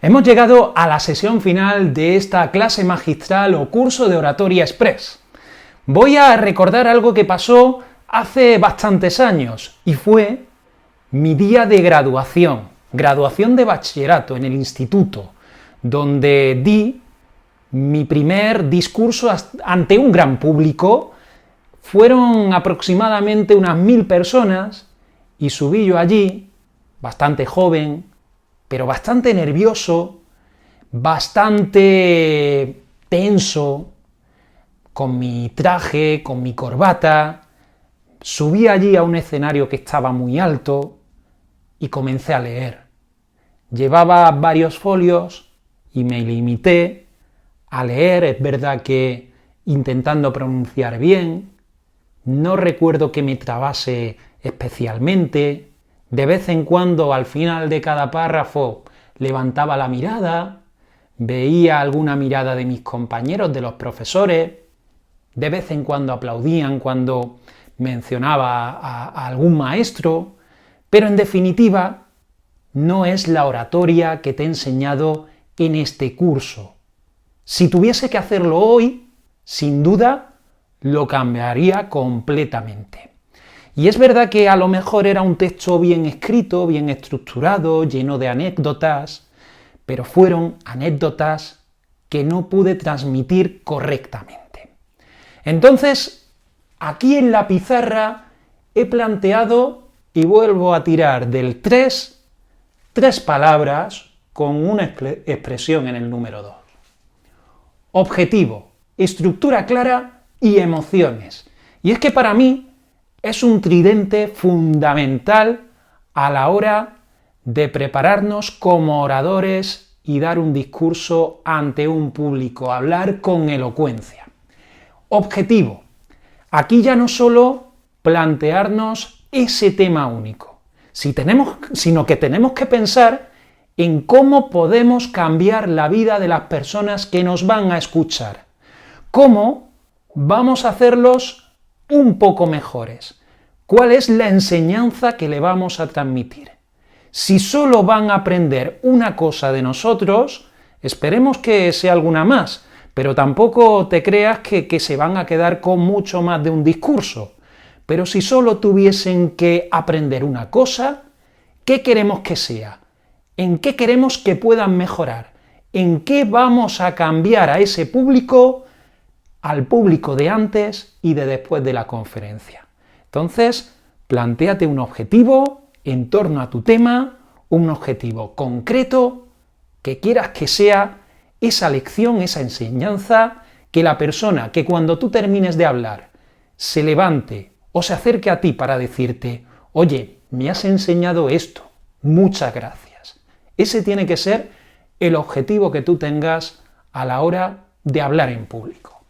Hemos llegado a la sesión final de esta clase magistral o curso de Oratoria Express. Voy a recordar algo que pasó hace bastantes años y fue mi día de graduación de bachillerato en el instituto, donde di mi primer discurso ante un gran público. Fueron aproximadamente unas 1000 personas y subí yo allí, bastante joven, pero bastante nervioso, bastante tenso, con mi traje, con mi corbata. Subí allí a un escenario que estaba muy alto y comencé a leer. Llevaba varios folios y me limité a leer, es verdad que intentando pronunciar bien. No recuerdo que me trabase especialmente. De vez en cuando, al final de cada párrafo, levantaba la mirada, veía alguna mirada de mis compañeros, de los profesores. De vez en cuando aplaudían cuando mencionaba a algún maestro, pero en definitiva no es la oratoria que te he enseñado en este curso. Si tuviese que hacerlo hoy, sin duda, lo cambiaría completamente. Y es verdad que a lo mejor era un texto bien escrito, bien estructurado, lleno de anécdotas, pero fueron anécdotas que no pude transmitir correctamente. Entonces, aquí en la pizarra he planteado y vuelvo a tirar del tres palabras con una expresión en el número 2. Objetivo, estructura clara y emociones. Y es que para mí es un tridente fundamental a la hora de prepararnos como oradores y dar un discurso ante un público, hablar con elocuencia. Objetivo. Aquí ya no solo plantearnos ese tema único, sino que tenemos que pensar en cómo podemos cambiar la vida de las personas que nos van a escuchar. ¿Cómo vamos a hacerlos un poco mejores? ¿Cuál es la enseñanza que le vamos a transmitir? Si solo van a aprender una cosa de nosotros, esperemos que sea alguna más, pero tampoco te creas que se van a quedar con mucho más de un discurso. Pero si solo tuviesen que aprender una cosa, ¿qué queremos que sea? ¿En qué queremos que puedan mejorar? ¿En qué vamos a cambiar a ese público, al público de antes y de después de la conferencia? Entonces, plantéate un objetivo en torno a tu tema, un objetivo concreto que quieras que sea esa lección, esa enseñanza, que la persona que cuando tú termines de hablar se levante o se acerque a ti para decirte: oye, me has enseñado esto, muchas gracias. Ese tiene que ser el objetivo que tú tengas a la hora de hablar en público.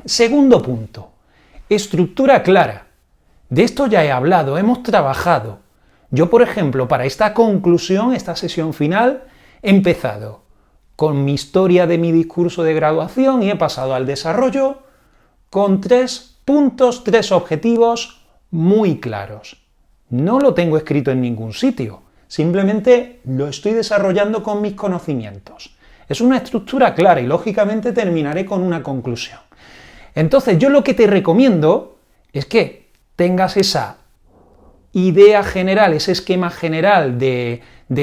Segundo punto, estructura clara. De esto ya he hablado, hemos trabajado. Yo, por ejemplo, para esta conclusión, esta sesión final, he empezado con mi historia de mi discurso de graduación y he pasado al desarrollo con 3 puntos, 3 objetivos muy claros. No lo tengo escrito en ningún sitio, simplemente lo estoy desarrollando con mis conocimientos. Es una estructura clara y lógicamente terminaré con una conclusión. Entonces, yo lo que te recomiendo es que tengas esa idea general, ese esquema general de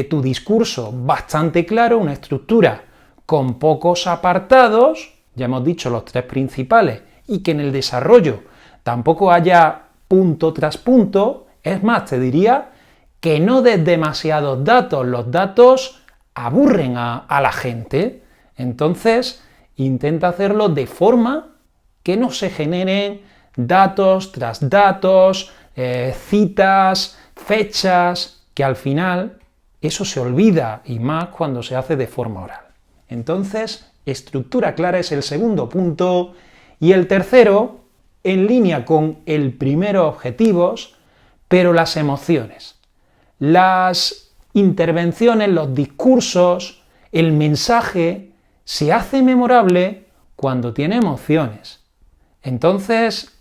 tu discurso bastante claro, una estructura con pocos apartados, ya hemos dicho los 3 principales, y que en el desarrollo tampoco haya punto tras punto. Es más, te diría que no des demasiados datos, los datos aburren a la gente. Entonces, intenta hacerlo de forma que no se generen datos tras datos, citas, fechas, que al final eso se olvida, y más cuando se hace de forma oral. Entonces, estructura clara es el segundo punto, y el tercero, en línea con el primero, objetivos, pero las emociones. Las intervenciones, los discursos, el mensaje se hace memorable cuando tiene emociones. Entonces,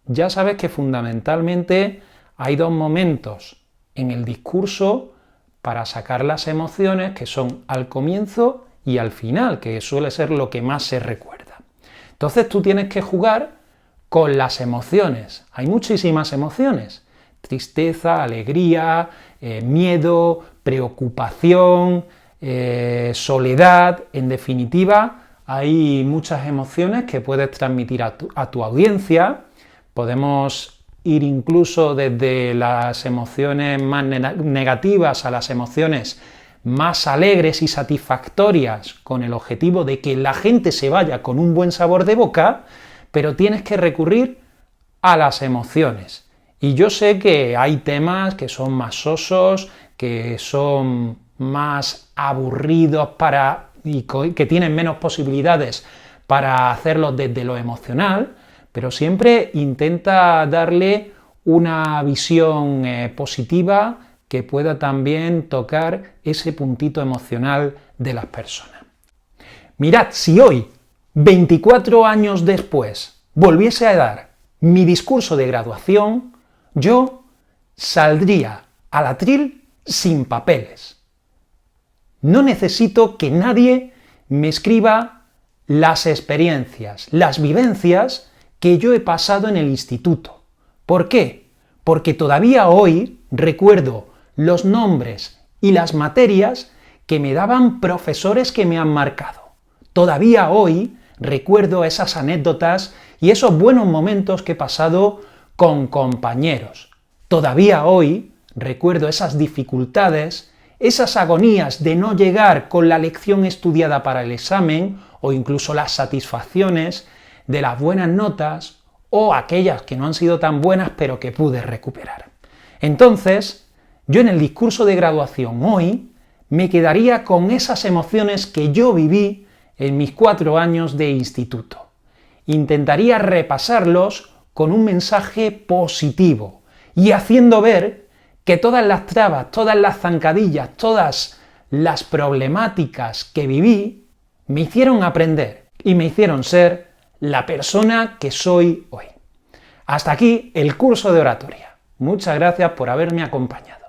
ya sabes que fundamentalmente hay 2 momentos en el discurso para sacar las emociones que son al comienzo y al final, que suele ser lo que más se recuerda. Entonces tú tienes que jugar con las emociones. Hay muchísimas emociones: tristeza, alegría, miedo, preocupación, soledad. En definitiva, hay muchas emociones que puedes transmitir a tu audiencia. Podemos ir incluso desde las emociones más negativas a las emociones más alegres y satisfactorias, con el objetivo de que la gente se vaya con un buen sabor de boca, pero tienes que recurrir a las emociones. Y yo sé que hay temas que son más sosos, que son más aburridos y que tienen menos posibilidades para hacerlos desde lo emocional, pero siempre intenta darle una visión positiva que pueda también tocar ese puntito emocional de las personas. Mirad, si hoy, 24 años después, volviese a dar mi discurso de graduación, yo saldría al atril sin papeles. No necesito que nadie me escriba las experiencias, las vivencias que yo he pasado en el instituto. ¿Por qué? Porque todavía hoy recuerdo los nombres y las materias que me daban profesores que me han marcado. Todavía hoy recuerdo esas anécdotas y esos buenos momentos que he pasado con compañeros. Todavía hoy recuerdo esas dificultades, esas agonías de no llegar con la lección estudiada para el examen, o incluso las satisfacciones de las buenas notas, o aquellas que no han sido tan buenas pero que pude recuperar. Entonces, yo en el discurso de graduación hoy me quedaría con esas emociones que yo viví en mis 4 años de instituto. Intentaría repasarlos con un mensaje positivo y haciendo ver que todas las trabas, todas las zancadillas, todas las problemáticas que viví me hicieron aprender y me hicieron ser la persona que soy hoy. Hasta aquí el curso de oratoria. Muchas gracias por haberme acompañado.